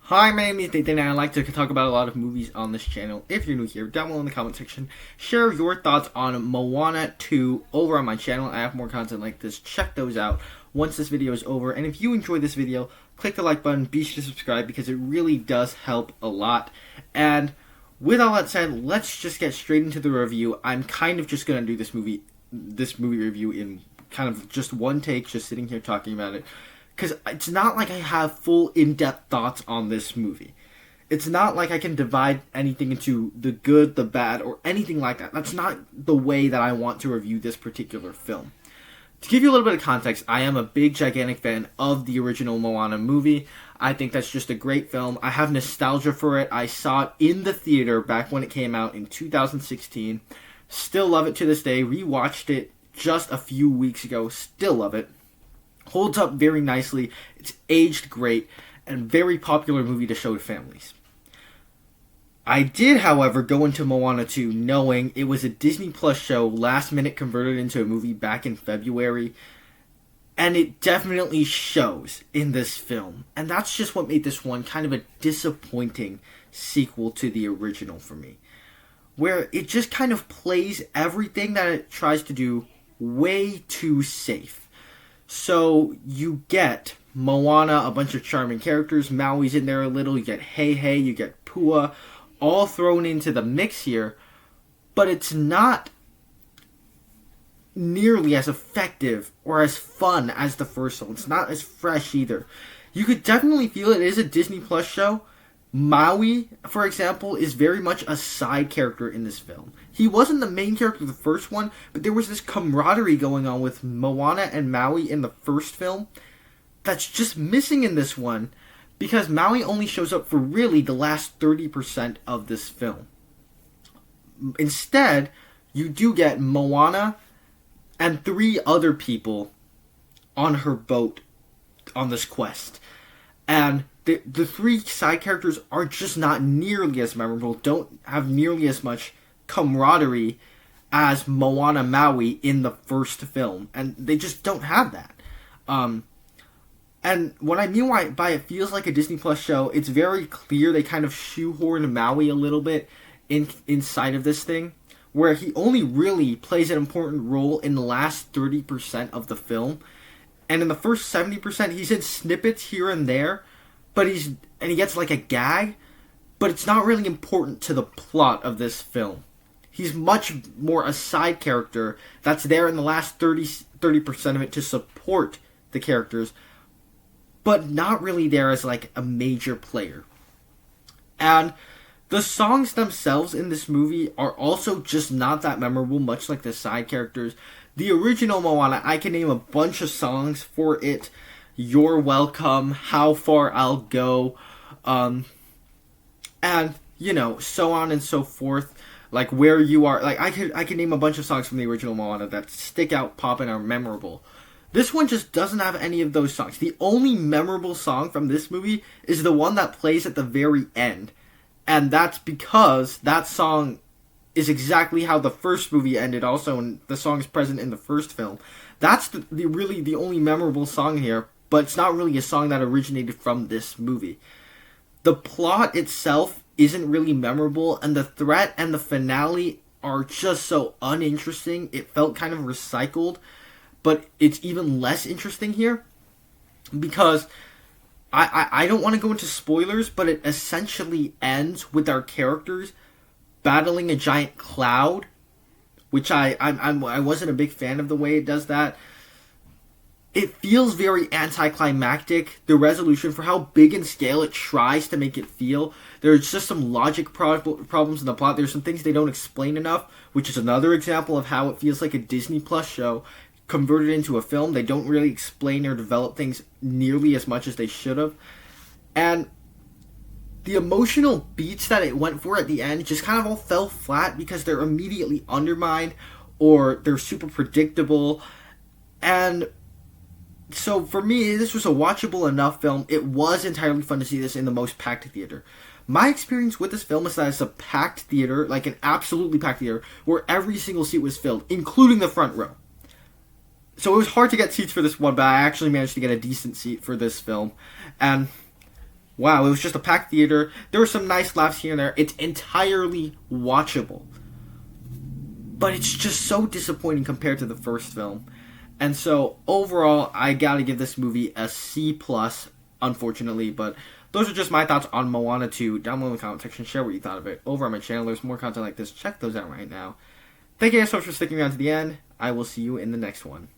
Hi, my name is Nathan, and I like to talk about a lot of movies on this channel. If you're new here, down below in the comment section, share your thoughts on Moana 2 over on my channel. I have more content like this. Check those out once this video is over. And if you enjoyed this video, click the like button, be sure to subscribe because it really does help a lot. And with all that said, let's just get straight into the review. I'm kind of just going to do this movie review in kind of just one take, just sitting here talking about it. Because it's not like I have full in-depth thoughts on this movie. It's not like I can divide anything into the good, the bad, or anything like that. That's not the way that I want to review this particular film. To give you a little bit of context, I am a big, gigantic fan of the original Moana movie. I think that's just a great film. I have nostalgia for it. I saw it in the theater back when it came out in 2016. Still love it to this day. Rewatched it just a few weeks ago. Still love it. Holds up very nicely, it's aged great, and very popular movie to show to families. I did, however, go into Moana 2 knowing it was a Disney Plus show, last minute converted into a movie back in February, and it definitely shows in this film. And that's just what made this one kind of a disappointing sequel to the original for me, where it just kind of plays everything that it tries to do way too safe. So you get Moana, a bunch of charming characters, Maui's in there a little, you get Hey, you get Pua, all thrown into the mix here, but it's not nearly as effective or as fun as the first one. It's not as fresh either. You could definitely feel it is a Disney Plus show. Maui, for example, is very much a side character in this film. He wasn't the main character of the first one, but there was this camaraderie going on with Moana and Maui in the first film that's just missing in this one because Maui only shows up for really the last 30% of this film. Instead, you do get Moana and 3 other people on her boat on this quest. And the 3 side characters are just not nearly as memorable, don't have nearly as much camaraderie as Moana Maui in the first film. And they just don't have that. And what I mean by it feels like a Disney Plus show, it's very clear they kind of shoehorn Maui a little bit inside of this thing, where he only really plays an important role in the last 30% of the film. And in the first 70%, he's in snippets here and there, but he gets like a gag, but it's not really important to the plot of this film. He's much more a side character that's there in the last 30% of it to support the characters, but not really there as like a major player. And the songs themselves in this movie are also just not that memorable, much like the side characters. The original Moana, I can name a bunch of songs for it. You're Welcome, How Far I'll Go, and, you know, so on and so forth. Like, Where You Are. Like, I could name a bunch of songs from the original Moana that stick out, pop, and are memorable. This one just doesn't have any of those songs. The only memorable song from this movie is the one that plays at the very end. And that's because that song is exactly how the first movie ended also, and the song is present in the first film. That's really the only memorable song here, but it's not really a song that originated from this movie. The plot itself isn't really memorable, and the threat and the finale are just so uninteresting. It felt kind of recycled, but it's even less interesting here because I don't want to go into spoilers, but it essentially ends with our characters battling a giant cloud, which I wasn't a big fan of the way it does that. It feels very anticlimactic, the resolution for how big in scale it tries to make it feel. There's just some logic problems in the plot. There's some things they don't explain enough, which is another example of how it feels like a Disney Plus show converted into a film. They don't really explain or develop things nearly as much as they should have. And the emotional beats that it went for at the end just kind of all fell flat because they're immediately undermined or they're super predictable. And so for me, this was a watchable enough film. It was entirely fun to see this in the most packed theater. My experience with this film is that it's a packed theater, like an absolutely packed theater, where every single seat was filled, including the front row. So it was hard to get seats for this one, but I actually managed to get a decent seat for this film. And wow, it was just a packed theater. There were some nice laughs here and there. It's entirely watchable. But it's just so disappointing compared to the first film. And so, overall, I gotta give this movie a C+, unfortunately. But those are just my thoughts on Moana 2. Down below in the comment section, share what you thought of it. Over on my channel, there's more content like this. Check those out right now. Thank you guys so much for sticking around to the end. I will see you in the next one.